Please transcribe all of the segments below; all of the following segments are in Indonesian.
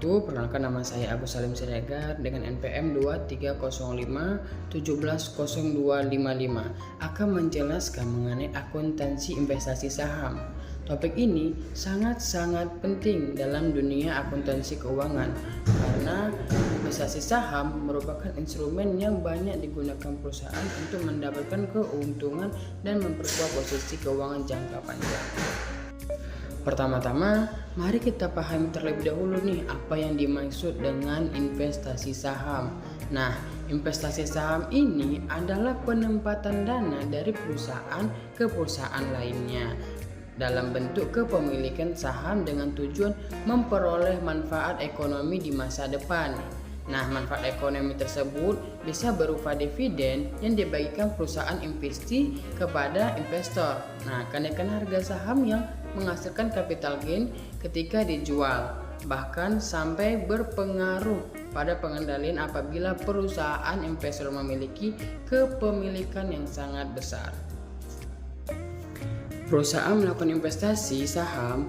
wabarakatuh. Perkenalkan, nama saya Agus Salim Siregar dengan NPM 230517010255 akan menjelaskan mengenai akuntansi investasi saham. Topik ini sangat-sangat penting dalam dunia akuntansi keuangan karena investasi saham merupakan instrumen yang banyak digunakan perusahaan untuk mendapatkan keuntungan dan memperkuat posisi keuangan jangka panjang. Pertama-tama, mari kita pahami terlebih dahulu nih apa yang dimaksud dengan investasi saham. Nah, investasi saham ini adalah penempatan dana dari perusahaan ke perusahaan lainnya dalam bentuk kepemilikan saham dengan tujuan memperoleh manfaat ekonomi di masa depan. Nah, manfaat ekonomi tersebut bisa berupa dividen yang dibagikan perusahaan investasi kepada investor. Nah, kenaikan harga saham yang menghasilkan capital gain ketika dijual, bahkan sampai berpengaruh pada pengendalian apabila perusahaan investor memiliki kepemilikan yang sangat besar. Perusahaan melakukan investasi saham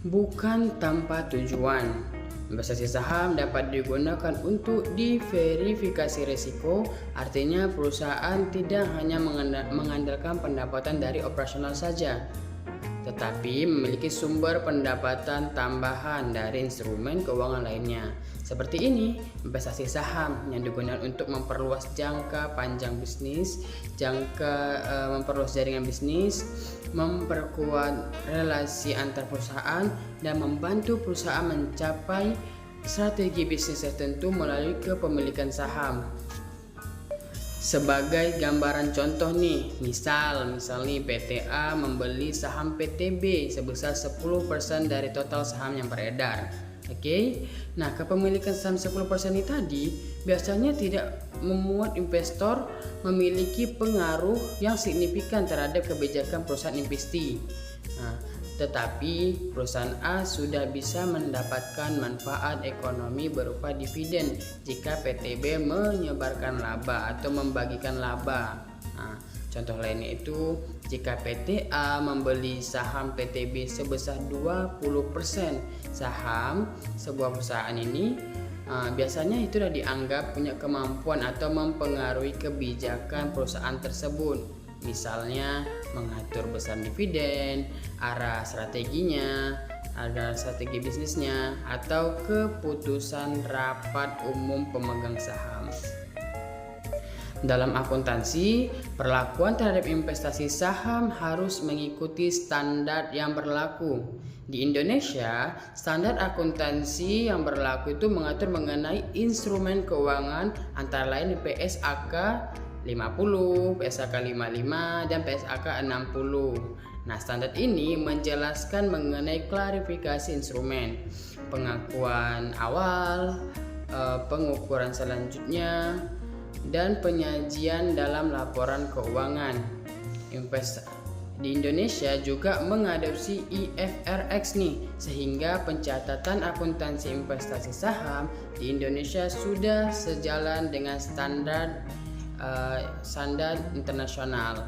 bukan tanpa tujuan. Investasi saham dapat digunakan untuk diverifikasi risiko, artinya perusahaan tidak hanya mengandalkan pendapatan dari operasional saja, tetapi memiliki sumber pendapatan tambahan dari instrumen keuangan lainnya. Seperti ini, investasi saham yang digunakan untuk memperluas jangka panjang bisnis, memperluas jaringan bisnis, memperkuat relasi antar perusahaan, dan membantu perusahaan mencapai strategi bisnis tertentu melalui kepemilikan saham. Sebagai gambaran contoh nih, misal nih PTA membeli saham PTB sebesar 10% dari total saham yang beredar. Oke. Nah, kepemilikan saham 10% ini tadi biasanya tidak membuat investor memiliki pengaruh yang signifikan terhadap kebijakan perusahaan investasi. Nah, tetapi perusahaan A sudah bisa mendapatkan manfaat ekonomi berupa dividen jika PTB menyebarkan laba atau membagikan laba. Nah, contoh lainnya itu jika PTA membeli saham PTB sebesar 20% saham sebuah perusahaan ini, biasanya itu sudah dianggap punya kemampuan atau mempengaruhi kebijakan perusahaan tersebut. Misalnya mengatur besaran dividen, arah strateginya, ada strategi bisnisnya, atau keputusan rapat umum pemegang saham. Dalam akuntansi, perlakuan terhadap investasi saham harus mengikuti standar yang berlaku. Di Indonesia, standar akuntansi yang berlaku itu mengatur mengenai instrumen keuangan antara lain PSAK 50, PSAK 55, dan PSAK 60. Nah, standar ini menjelaskan mengenai klarifikasi instrumen, pengakuan awal, pengukuran selanjutnya, dan penyajian dalam laporan keuangan. Di Indonesia juga mengadopsi IFRS nih, sehingga pencatatan akuntansi investasi saham di Indonesia sudah sejalan dengan standar internasional.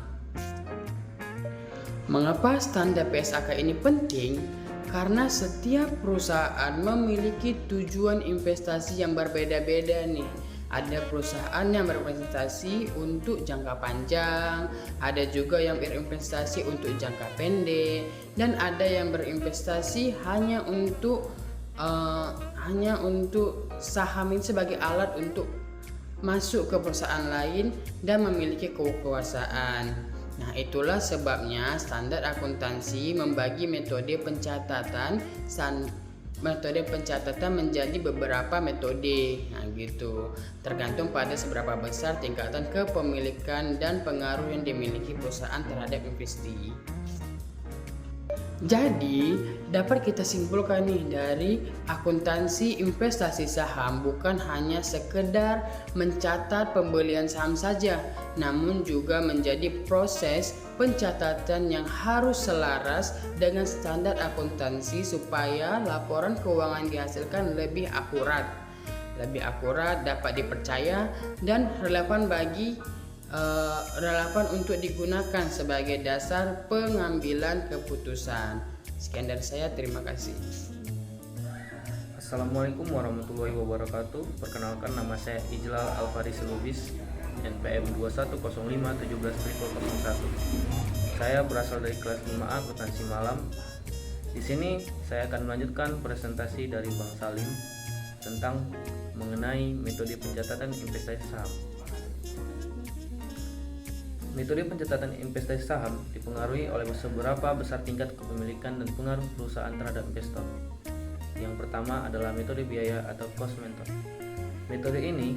Mengapa standar PSAK ini penting? Karena setiap perusahaan memiliki tujuan investasi yang berbeda-beda nih. Ada perusahaan yang berinvestasi untuk jangka panjang, ada juga yang berinvestasi untuk jangka pendek, dan ada yang berinvestasi hanya untuk saham ini sebagai alat untuk masuk ke perusahaan lain dan memiliki kekuasaan. Nah, itulah sebabnya standar akuntansi membagi metode pencatatan menjadi beberapa metode. Nah, gitu. Tergantung pada seberapa besar tingkatan kepemilikan dan pengaruh yang dimiliki perusahaan terhadap investasi. Jadi, dapat kita simpulkan nih dari akuntansi investasi saham bukan hanya sekedar mencatat pembelian saham saja, namun juga menjadi proses pencatatan yang harus selaras dengan standar akuntansi supaya laporan keuangan dihasilkan lebih akurat, dapat dipercaya, dan relevan untuk digunakan sebagai dasar pengambilan keputusan. Sekian dari saya, terima kasih. Assalamualaikum warahmatullahi wabarakatuh. Perkenalkan, nama saya Ijlal Alfaris Lubis, NPM 2105170001. Saya berasal dari kelas 5A Akuntansi Malam. Di sini saya akan melanjutkan presentasi dari Bang Salim tentang mengenai metode pencatatan investasi saham. Metode pencatatan investasi saham dipengaruhi oleh seberapa besar tingkat kepemilikan dan pengaruh perusahaan terhadap investor. Yang pertama adalah metode biaya atau cost method. Metode ini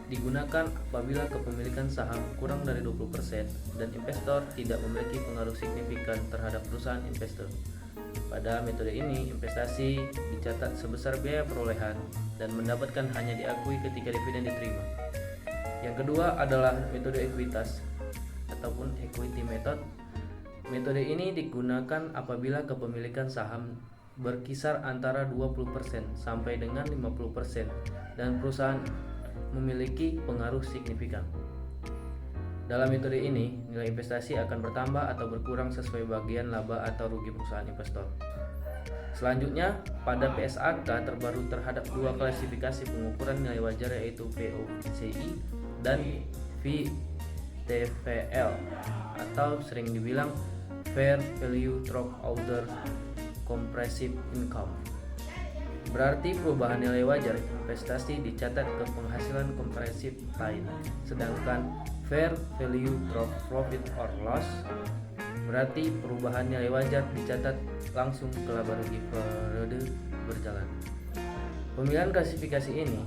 digunakan apabila kepemilikan saham kurang dari 20% dan investor tidak memiliki pengaruh signifikan terhadap perusahaan investor. Pada metode ini, investasi dicatat sebesar biaya perolehan dan mendapatkan hanya diakui ketika dividen diterima. Yang kedua adalah metode ekuitas ataupun equity method. Metode ini digunakan apabila kepemilikan saham berkisar antara 20% sampai dengan 50% dan perusahaan memiliki pengaruh signifikan. Dalam metode ini, nilai investasi akan bertambah atau berkurang sesuai bagian laba atau rugi perusahaan investor. Selanjutnya, pada PSAK terbaru terhadap dua klasifikasi pengukuran nilai wajar, yaitu VOCI dan VTVL atau sering dibilang Fair Value Through Other Comprehensive Income. Berarti perubahan nilai wajar investasi dicatat ke penghasilan komprehensif lain, sedangkan fair value through profit or loss berarti perubahan nilai wajar dicatat langsung ke laba rugi periode berjalan. Pemilihan klasifikasi ini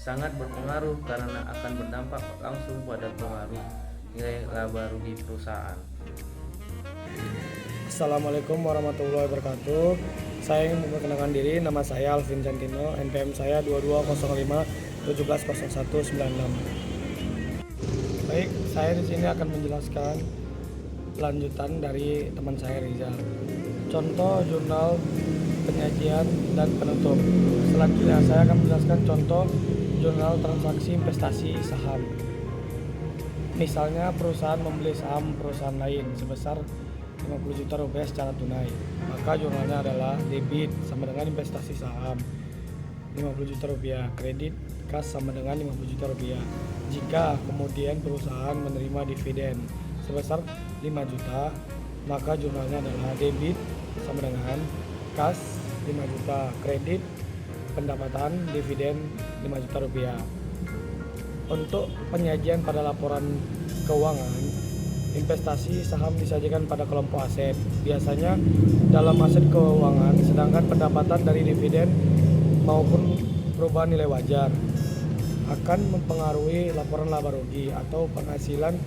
sangat berpengaruh karena akan berdampak langsung pada pengaruh nilai laba rugi perusahaan. Assalamualaikum warahmatullahi wabarakatuh. Saya ingin memperkenalkan diri, nama saya Alvin Jantino, NPM saya 2205170196. Baik, saya di sini akan menjelaskan lanjutan dari teman saya Rizal. Contoh jurnal penyajian dan penutup. Selanjutnya saya akan menjelaskan contoh jurnal transaksi investasi saham. Misalnya perusahaan membeli saham perusahaan lain sebesar 50 juta rupiah secara tunai, maka jurnalnya adalah debit sama dengan investasi saham 50 juta rupiah, kredit kas sama dengan 50 juta rupiah. Jika kemudian perusahaan menerima dividen sebesar 5 juta, maka jurnalnya adalah debit sama dengan kas 5 juta, kredit pendapatan dividen 5 juta rupiah. Untuk penyajian pada laporan keuangan, investasi saham disajikan pada kelompok aset, biasanya dalam aset keuangan, sedangkan pendapatan dari dividen maupun perubahan nilai wajar akan mempengaruhi laporan laba rugi atau penghasilan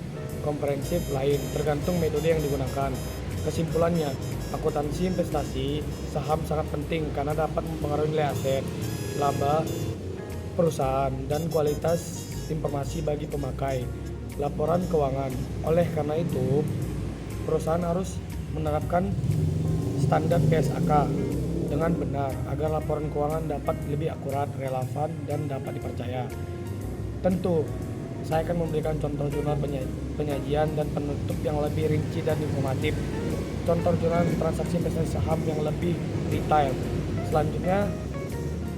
komprehensif lain, tergantung metode yang digunakan. Kesimpulannya, akuntansi investasi saham sangat penting karena dapat mempengaruhi nilai aset, laba perusahaan, dan kualitas informasi bagi pemakai laporan keuangan. Oleh karena itu, perusahaan harus menerapkan standar PSAK dengan benar agar laporan keuangan dapat lebih akurat, relevan, dan dapat dipercaya. Tentu, saya akan memberikan contoh jurnal penyajian dan penutup yang lebih rinci dan informatif. Contoh jurnal transaksi investasi saham yang lebih detail. Selanjutnya,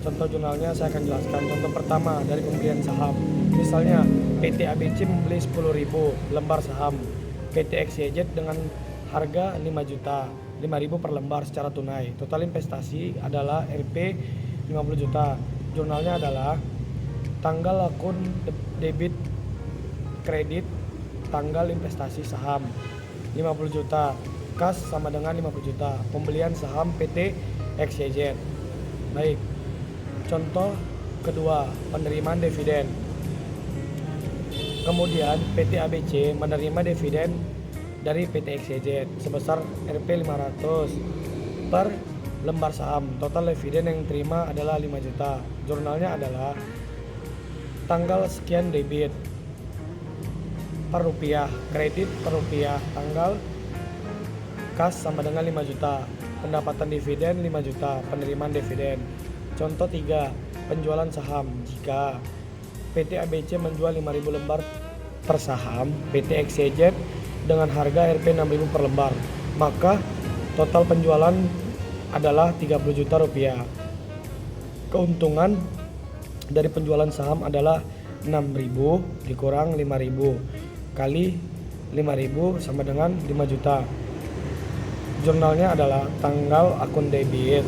contoh jurnalnya saya akan jelaskan. Contoh pertama dari pembelian saham. Misalnya PT ABC membeli 10.000 lembar saham PT XYZ dengan harga 5 juta, 5.000 per lembar secara tunai. Total investasi adalah Rp 50 juta. Jurnalnya adalah tanggal akun debit kredit, tanggal investasi saham 50 juta, kas sama dengan 50 juta, pembelian saham PT XYZ. Baik, contoh kedua, penerimaan dividen. Kemudian PT ABC menerima dividen dari PT XYZ sebesar Rp 500 per lembar saham. Total dividen yang diterima adalah 5 juta. Jurnalnya adalah tanggal sekian debit per rupiah, kredit per rupiah, tanggal kas sama dengan 5 juta, pendapatan dividen 5 juta, penerimaan dividen. Contoh 3, penjualan saham. Jika PT ABC menjual 5.000 lembar per saham PT XYZ dengan harga Rp 6.000 per lembar, maka total penjualan adalah 30 juta rupiah. keuntungan dari penjualan saham adalah 6.000 dikurang 5.000 kali 5.000 sama dengan 5 juta. Jurnalnya adalah tanggal akun debit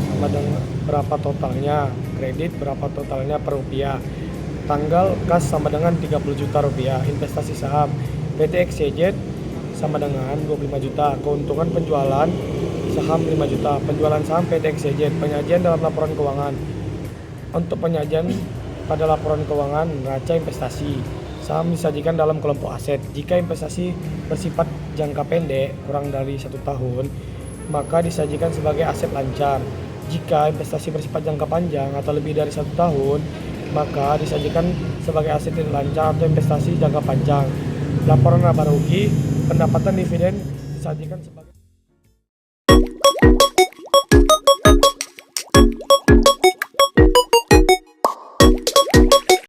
sama dengan berapa totalnya, kredit berapa totalnya per rupiah. Tanggal kas sama dengan 30 juta rupiah. Investasi saham PT XYZ sama dengan 25 juta. Keuntungan penjualan saham 5 juta. Penjualan saham PT XYZ. Penyajian dalam laporan keuangan. Untuk penyajian pada laporan keuangan neraca investasi, saham disajikan dalam kelompok aset. Jika investasi bersifat jangka pendek kurang dari 1 tahun, maka disajikan sebagai aset lancar. Jika investasi bersifat jangka panjang atau lebih dari 1 tahun, maka disajikan sebagai aset tidak lancar atau investasi jangka panjang. Laporan laba rugi, pendapatan dividen disajikan sebagai